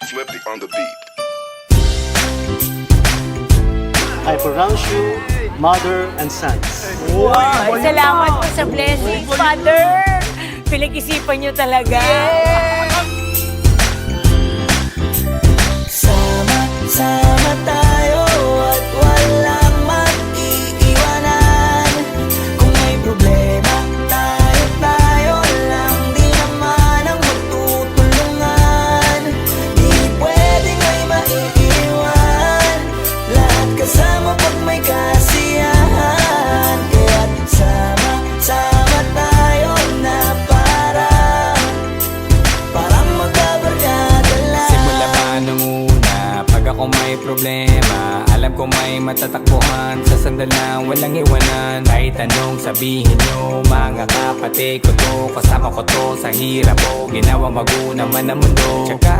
Flippy on the beat. I pronounce you mother and sons. Wow, salamat po sa blessings, Father. Pinag-isipan niyo talaga. Sama tayo at walang mag-iiwanan. Kung may problema, tayo lang. Di naman ang magtutulungan. Di pwedeng may maiiwan. Lahat kasama pag may kasiyahan. Kaya't sama tayo na parang magkabarkada lang. Simula pa nung una, pag ako may problema, alam ko may matatakbuhan. Sa sandalang walang iwanan. Kahit anong sabihin nyo, mga kapatid ko to, kasama ko to sa hirap ko, ginawa maguna man ang mundo. Tsaka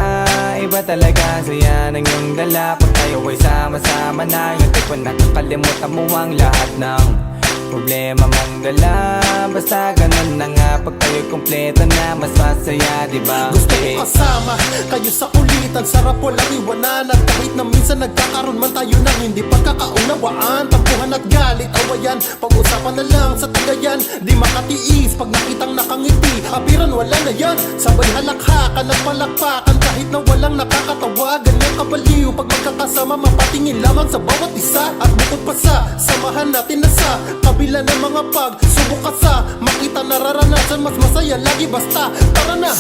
iba talaga saya ng iyong dala. Pag tayo ay sama-sama na, yung tipo nakakalimutan mo ang lahat ng problema mong dala. Basta ganun na nga, pag tayo'y kompleto na, mas masaya, diba? Gusto ko kasama kayo sa kulitan. Sarap walang iwanan. At kahit na minsan nagkakaroon man tayo ng hindi pagkakaunawaan, tampuhan at galit, awayan, pag-usapan na lang sa tagayan. Di makatiis pag nakitang nakangiti, apiran wala na yan. Sabay halakhakan at palakpakan kahit na walang nakakatawa. Ganyan kabaliw pag magkakasama, mapatingin lamang sa bawat isa. At bukod pa sa samahan natin na sa kabila ng mga pagsubok ka sa makita nararanasan, mas masaya lagi basta tara na.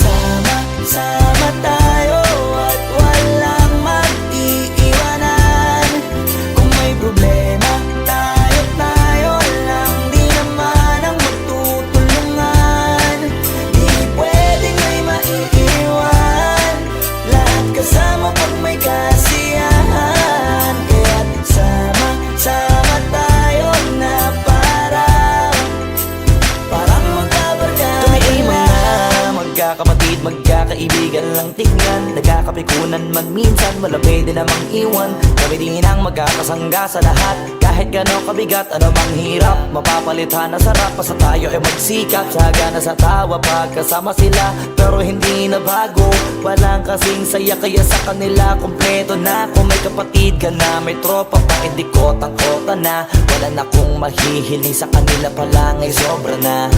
Sama tayo at walang mag-iiwanan. Kung may problema, tayo lang. Di naman ang magtutulungan. Di pwedeng may maiiwan. Lahat kasama pag may kasiyahan. Kaya't sama tayo na parang magkabarkada. Kami ay mga magkakapatid, magkakaibigan lang tingnan. Nagkakapikunan man minsan, wala pwede namang iwan. Kami din ang magkakasangga sa lahat. Kahit gano'ng kabigat, ano mang hirap, mapapalitan na sarap. Basta tayo ay magsikap, sagana sa tawa pagkasama sila. Pero hindi na bago, walang kasing saya. Kaya sa kanila kompleto na. Kung may kapatid ka na, may tropa pa, hindi kotang-kota na. Wala na kong mahihiling sa kanila pa lang ay sobra na.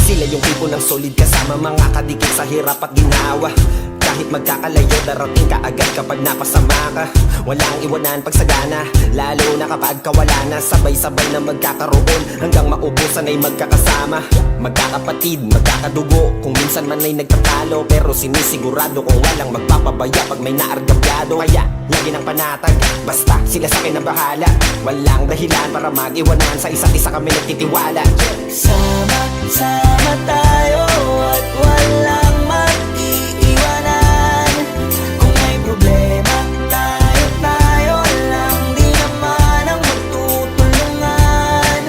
Sila yung tipo ng solid kasama, mga kadikit sa hirap at ginawa. Kahit magkakalayo, darating ka agad kapag napasama ka. Walang iwanan pag sagana, lalo na kapag kawala na. Sabay-sabay na magkakaroon, hanggang maubusan ay magkakasama. Magkakapatid, magkakadugo, kung minsan man ay nagtatalo, pero sinisigurado kung walang magpapabaya pag may naargabyado. Kaya, lagi ng panatag, basta sila sa akin na bahala. Walang dahilan para mag-iwanan, sa isa't isa kami nagtitiwala. Sama tayo at walang mag-iiwanan. Kung may problema, tayo lang. Di naman ang magtutulungan.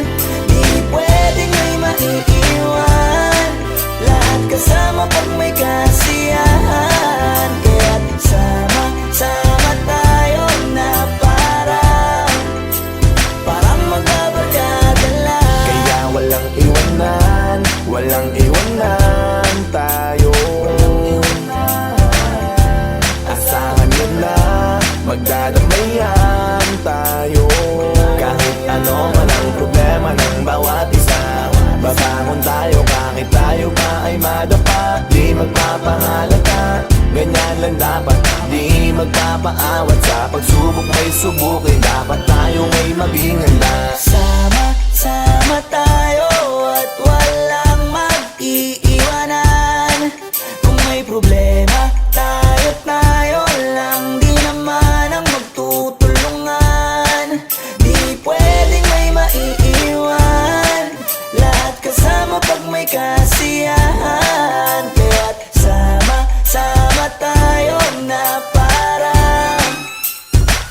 Di pwedeng may maiiwan. Lahat kasama pag may kasiyahan. Kaya't sama tayo na parang magkabarkada lang. Kaya walang iwanan tayo. Asahan nyo na, magdadamayan tayo. Kahit ano man ang problema ng bawat isa, babangon tayo kahit tayo pa ay madapa. Di magpapahalata, ganyan lang dapat. Di magpapaawat sa pagsubok may subukin. Dapat tayo ay maging handa. Sama tayo at walang mag-iiwanan. Kung may problema, tayo lang. Di naman ang magtutulungan. Di pwedeng may maiiwan. Lahat kasama pag may kasiyahan. Kaya't sama tayo na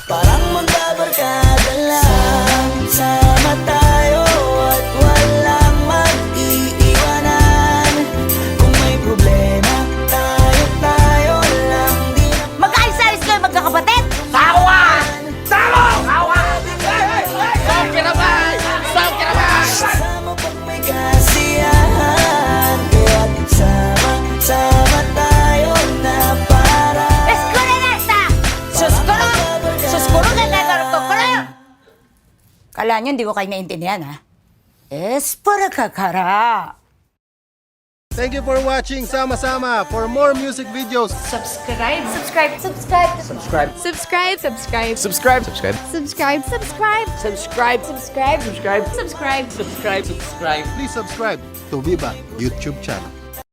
parang magbabarkada lang. Sama tayo at walang mag-iiwanan. Kung may problema, tayo lang. Di naman Magkaayos-ayos kayo, magkakapatid. sama pag may kasiyahan. Kaya't sama tayo na Let's go na next. Kala nyo, hindi ko kayo naintindihan, ha? Es para kakara. Thank you for watching Sama-sama. For more music videos, Subscribe. Subscribe. Subscribe. Subscribe. Subscribe. Subscribe. Subscribe. Subscribe. Subscribe. Subscribe. Subscribe. Subscribe. Subscribe. Subscribe. Subscribe. please subscribe to Viva YouTube channel.